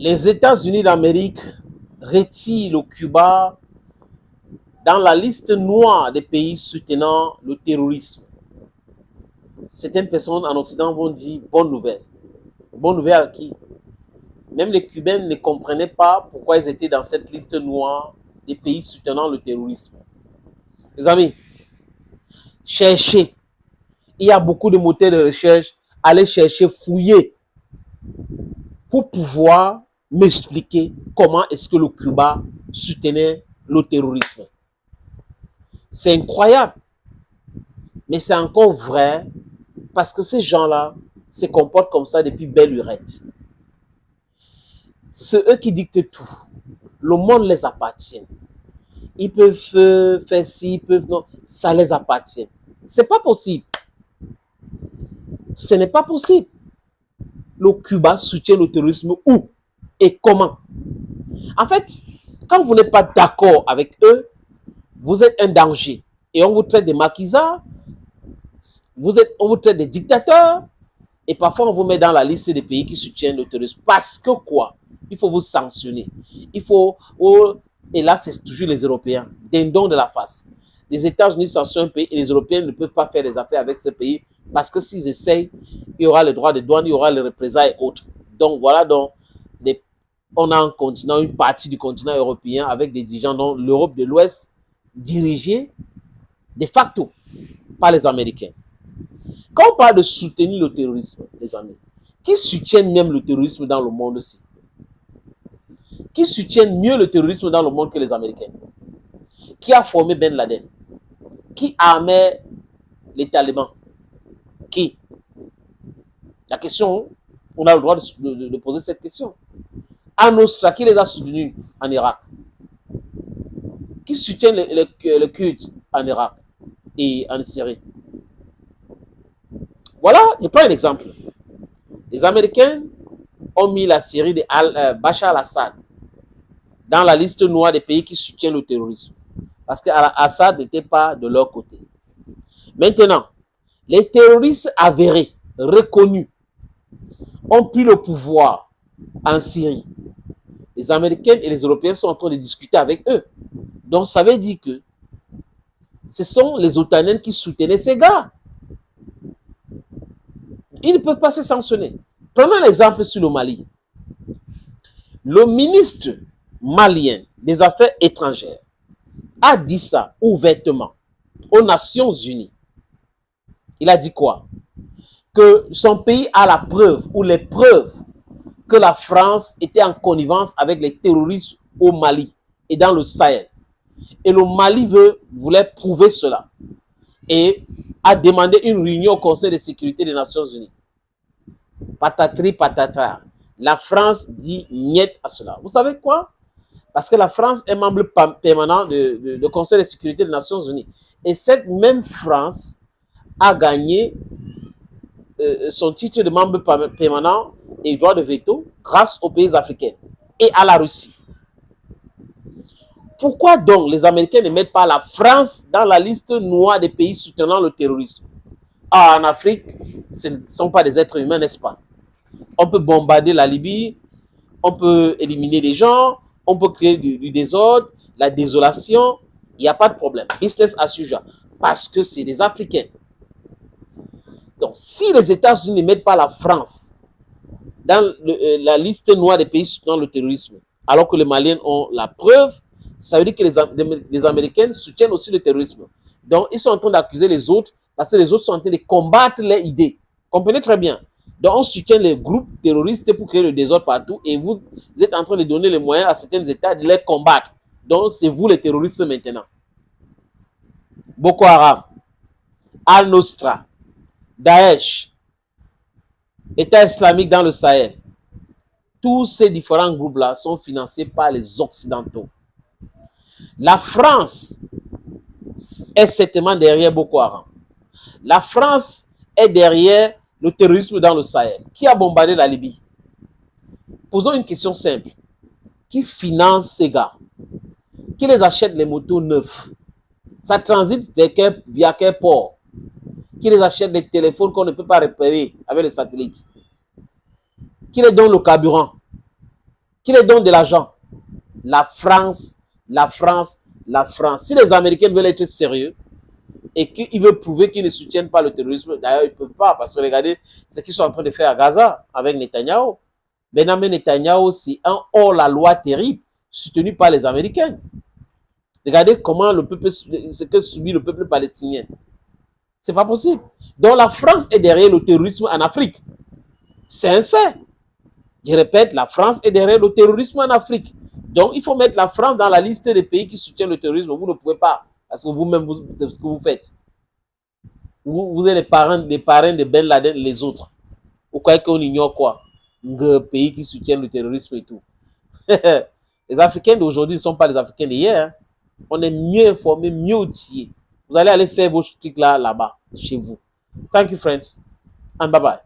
Les États-Unis d'Amérique retirent le Cuba dans la liste noire des pays soutenant le terrorisme. Certaines personnes en Occident vont dire bonne nouvelle. Bonne nouvelle à qui? Même les Cubains ne comprenaient pas pourquoi ils étaient dans cette liste noire des pays soutenant le terrorisme. Les amis, cherchez. Il y a beaucoup de moteurs de recherche. Allez chercher, fouiller pour pouvoir m'expliquer comment est-ce que le Cuba soutenait le terrorisme. C'est incroyable. Mais c'est encore vrai parce que ces gens-là se comportent comme ça depuis belle lurette. C'est eux qui dictent tout. Le monde les appartient. Ils peuvent faire ci, ils peuvent non. Ça les appartient. C'est pas possible. Ce n'est pas possible. Le Cuba soutient le terrorisme où et comment? En fait, quand vous n'êtes pas d'accord avec eux, vous êtes un danger. Et on vous traite des maquisards, on vous traite des dictateurs, et parfois on vous met dans la liste des pays qui soutiennent le terrorisme. Parce que quoi? Il faut vous sanctionner. Il faut... et là, c'est toujours les Européens. Dindon de la face. Les États-Unis sanctionnent un pays et les Européens ne peuvent pas faire des affaires avec ce pays parce que s'ils essayent, il y aura les droits de douane, il y aura les représailles et autres. Donc voilà, donc, on a un continent, une partie du continent européen avec des dirigeants dont l'Europe de l'Ouest dirigée de facto par les Américains. Quand on parle de soutenir le terrorisme, les amis, qui soutiennent même le terrorisme dans le monde aussi? Qui soutiennent mieux le terrorisme dans le monde que les Américains? Qui a formé Ben Laden? Qui armait les talibans? Qui? La question, on a le droit de poser cette question. Al-Nusra, qui les a soutenus en Irak? Qui soutient le Kurdes en Irak et en Syrie? Voilà, je prends un exemple. Les Américains ont mis la Syrie de Bachar al-Assad dans la liste noire des pays qui soutiennent le terrorisme. Parce qu'Assad n'était pas de leur côté. Maintenant, les terroristes avérés, reconnus, ont pris le pouvoir en Syrie. Les Américains et les Européens sont en train de discuter avec eux. Donc, ça veut dire que ce sont les Otaniens qui soutenaient ces gars. Ils ne peuvent pas se sanctionner. Prenons l'exemple sur le Mali. Le ministre malien des Affaires étrangères a dit ça ouvertement aux Nations Unies. Il a dit quoi? Que son pays a la preuve ou les preuves que la France était en connivence avec les terroristes au Mali et dans le Sahel. Et le Mali voulait prouver cela et a demandé une réunion au Conseil de sécurité des Nations Unies. Patatri patatra. La France dit niet à cela. Vous savez quoi? Parce que la France est membre permanent du Conseil de sécurité des Nations Unies. Et cette même France a gagné son titre de membre permanent et droit de veto grâce aux pays africains et à la Russie. Pourquoi donc les Américains ne mettent pas la France dans la liste noire des pays soutenant le terrorisme? Ah, en Afrique, ce ne sont pas des êtres humains, n'est-ce pas? On peut bombarder la Libye, on peut éliminer des gens, on peut créer du désordre, la désolation, il n'y a pas de problème. Business as usual. Parce que c'est des Africains. Donc, si les États-Unis ne mettent pas la France dans la liste noire des pays soutenant le terrorisme, alors que les Maliens ont la preuve, ça veut dire que les Américains soutiennent aussi le terrorisme. Donc, ils sont en train d'accuser les autres parce que les autres sont en train de combattre les idées. Comprenez très bien. Donc, on soutient les groupes terroristes pour créer le désordre partout et vous êtes en train de donner les moyens à certains États de les combattre. Donc, c'est vous les terroristes maintenant. Boko Haram, Al-Nusra, Daesh, État islamique dans le Sahel. Tous ces différents groupes-là sont financés par les Occidentaux. La France est certainement derrière Boko Haram. La France est derrière le terrorisme dans le Sahel. Qui a bombardé la Libye? Posons une question simple. Qui finance ces gars? Qui les achète les motos neufs? Ça transite via quel port? Qui les achète les téléphones qu'on ne peut pas réparer avec les satellites? Qui les donne le carburant? Qui les donne de l'argent? La France, la France, la France. Si les Américains veulent être sérieux et qu'ils veulent prouver qu'ils ne soutiennent pas le terrorisme, d'ailleurs, ils ne peuvent pas, parce que regardez ce qu'ils sont en train de faire à Gaza avec Netanyahou. Benjamin Netanyahou, c'est un hors-la-loi terrible, soutenu par les Américains. Regardez comment ce que subit le peuple palestinien. C'est pas possible. Donc la France est derrière le terrorisme en Afrique. C'est un fait. Je répète, la France est derrière le terrorisme en Afrique. Donc il faut mettre la France dans la liste des pays qui soutiennent le terrorisme. Vous ne pouvez pas, parce que vous-même, c'est ce que vous faites. Vous êtes les parrains de Ben Laden, les autres. Vous croyez qu'on ignore quoi? Un pays qui soutient le terrorisme et tout. Les Africains d'aujourd'hui ne sont pas les Africains d'hier. Hein. On est mieux informés, mieux outillés. Vous allez aller faire vos trucs là-bas, chez vous. Thank you, friends. And bye-bye.